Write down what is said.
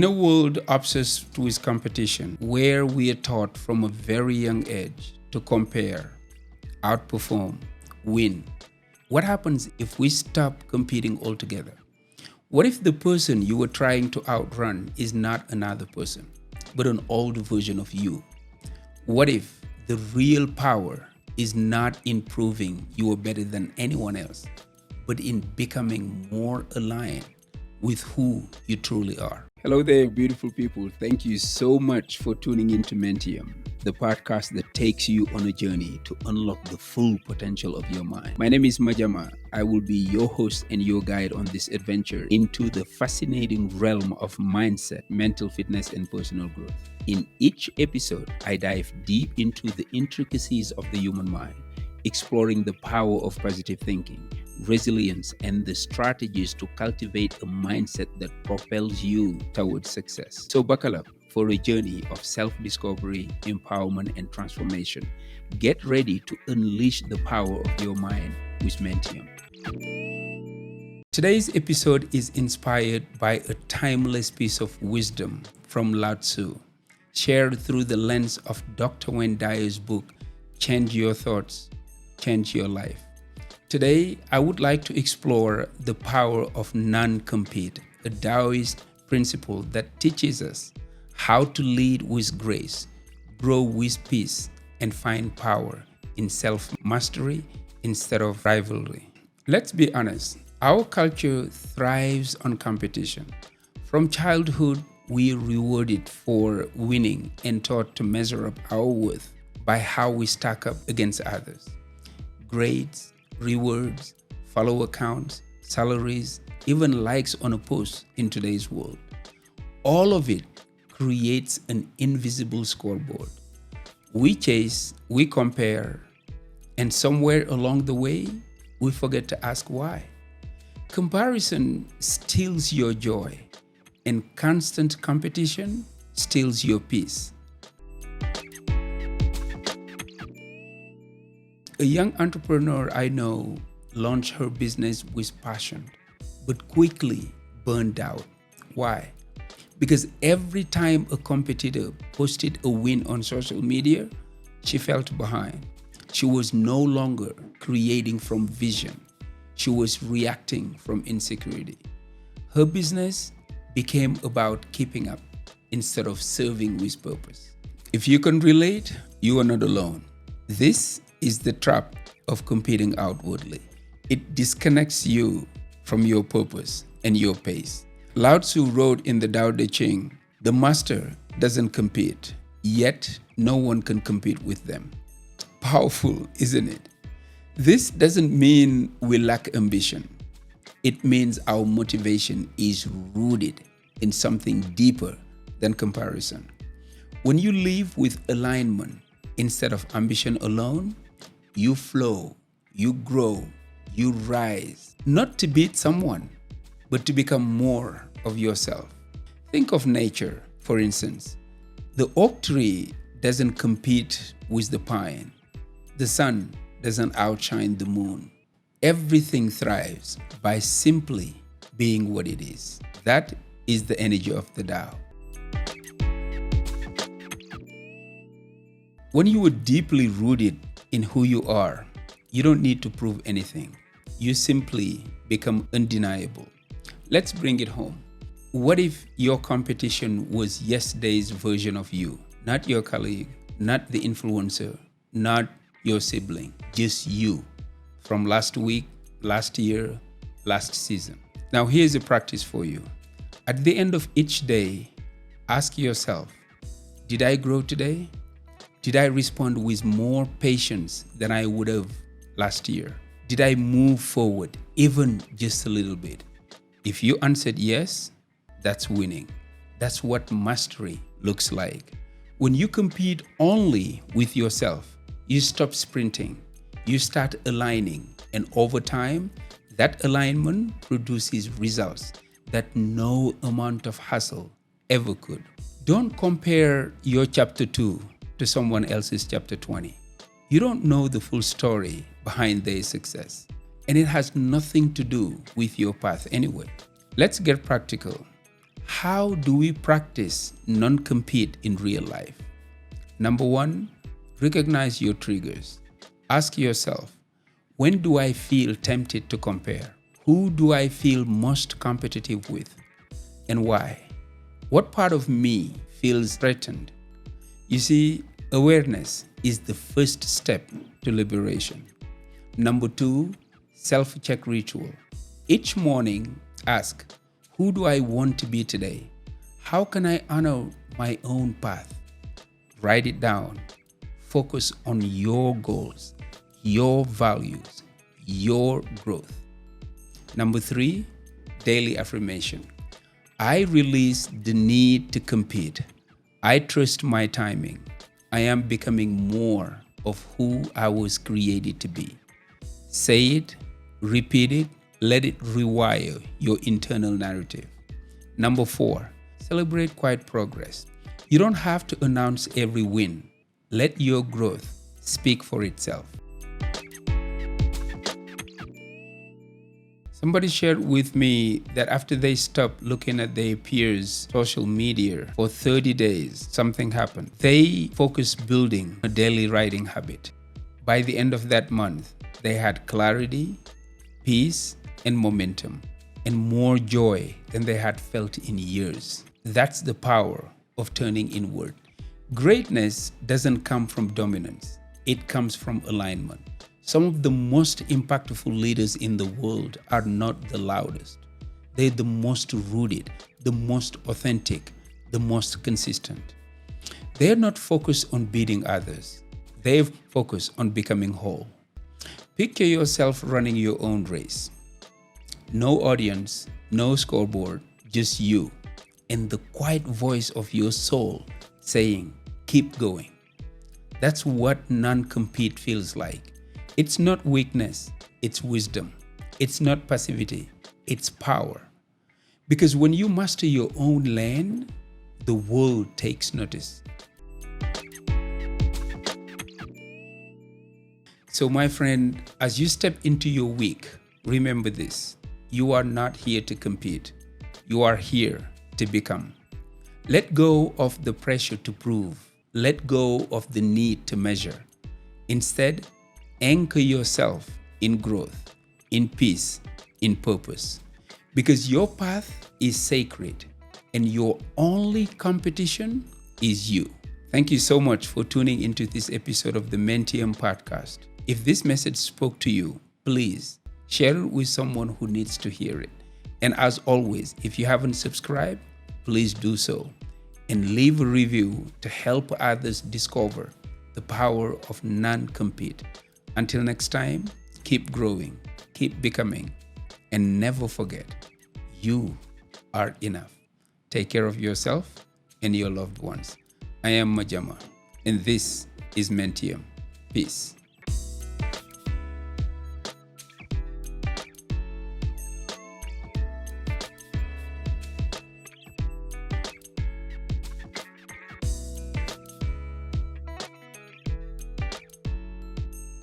In a world obsessed with competition, where we are taught from a very young age to compare, outperform, win, what happens if we stop competing altogether? What if the person you were trying to outrun is not another person, but an old version of you? What if the real power is not in proving you are better than anyone else, but in becoming more aligned with who you truly are? Hello there, beautiful people. Thank you so much for tuning into Mentium, the podcast that takes you on a journey to unlock the full potential of your mind. My name is Majama. I will be your host and your guide on this adventure into the fascinating realm of mindset, mental fitness, and personal growth. In each episode, I dive deep into the intricacies of the human mind, exploring the power of positive thinking, resilience, and the strategies to cultivate a mindset that propels you towards success. So buckle up for a journey of self-discovery, empowerment, and transformation. Get ready to unleash the power of your mind with Mentium. Today's episode is inspired by a timeless piece of wisdom from Lao Tzu, shared through the lens of Dr. Wayne Dyer's book, Change Your Thoughts, Change Your Life. Today, I would like to explore the power of non-compete, a Taoist principle that teaches us how to lead with grace, grow with peace, and find power in self-mastery instead of rivalry. Let's be honest, our culture thrives on competition. From childhood, we are rewarded for winning and taught to measure up our worth by how we stack up against others. Grades, rewards, follower counts, salaries, even likes on a post in today's world. All of it creates an invisible scoreboard. We chase, we compare, and somewhere along the way, we forget to ask why. Comparison steals your joy, and constant competition steals your peace. A young entrepreneur I know launched her business with passion, but quickly burned out. Why? Because every time a competitor posted a win on social media, she felt behind. She was no longer creating from vision. She was reacting from insecurity. Her business became about keeping up instead of serving with purpose. If you can relate, you are not alone. This is the trap of competing outwardly. It disconnects you from your purpose and your pace. Lao Tzu wrote in the Tao Te Ching, "The master doesn't compete, yet no one can compete with them." Powerful, isn't it? This doesn't mean we lack ambition. It means our motivation is rooted in something deeper than comparison. When you live with alignment instead of ambition alone, you flow, you grow, you rise, not to beat someone, but to become more of yourself. Think of nature, for instance. The oak tree doesn't compete with the pine. The sun doesn't outshine the moon. Everything thrives by simply being what it is. That is the energy of the Tao. When you are deeply rooted in who you are, you don't need to prove anything. You simply become undeniable. Let's bring it home. What if your competition was yesterday's version of you? Not your colleague, not the influencer, not your sibling, just you from last week, last year, last season. Now here's a practice for you. At the end of each day, ask yourself, did I grow today? Did I respond with more patience than I would have last year? Did I move forward even just a little bit? If you answered yes, that's winning. That's what mastery looks like. When you compete only with yourself, you stop sprinting, you start aligning, and over time, that alignment produces results that no amount of hustle ever could. Don't compare your chapter 2 to someone else's chapter 20. You don't know the full story behind their success, and it has nothing to do with your path anyway. Let's get practical. How do we practice non-compete in real life? Number one, recognize your triggers. Ask yourself, when do I feel tempted to compare? Who do I feel most competitive with? And why? What part of me feels threatened? You see, awareness is the first step to liberation. Number two, self-check ritual. Each morning, ask, who do I want to be today? How can I honor my own path? Write it down. Focus on your goals, your values, your growth. Number three, daily affirmation. I release the need to compete. I trust my timing. I am becoming more of who I was created to be. Say it, repeat it, let it rewire your internal narrative. Number four, celebrate quiet progress. You don't have to announce every win. Let your growth speak for itself. Somebody shared with me that after they stopped looking at their peers' social media for 30 days, something happened. They focused building a daily writing habit. By the end of that month, they had clarity, peace, and momentum, and more joy than they had felt in years. That's the power of turning inward. Greatness doesn't come from dominance. It comes from alignment. Some of the most impactful leaders in the world are not the loudest. They're the most rooted, the most authentic, the most consistent. They're not focused on beating others. They're focused on becoming whole. Picture yourself running your own race. No audience, no scoreboard, just you and the quiet voice of your soul saying, keep going. That's what non-compete feels like. It's not weakness, it's wisdom. It's not passivity, it's power. Because when you master your own lane, the world takes notice. So my friend, as you step into your week, remember this. You are not here to compete. You are here to become. Let go of the pressure to prove. Let go of the need to measure. Instead, anchor yourself in growth, in peace, in purpose. Because your path is sacred and your only competition is you. Thank you so much for tuning into this episode of the Mentium podcast. If this message spoke to you, please share it with someone who needs to hear it. And as always, if you haven't subscribed, please do so and leave a review to help others discover the power of non-compete. Until next time, keep growing, keep becoming, and never forget, you are enough. Take care of yourself and your loved ones. I am Majama, and this is Mentium. Peace.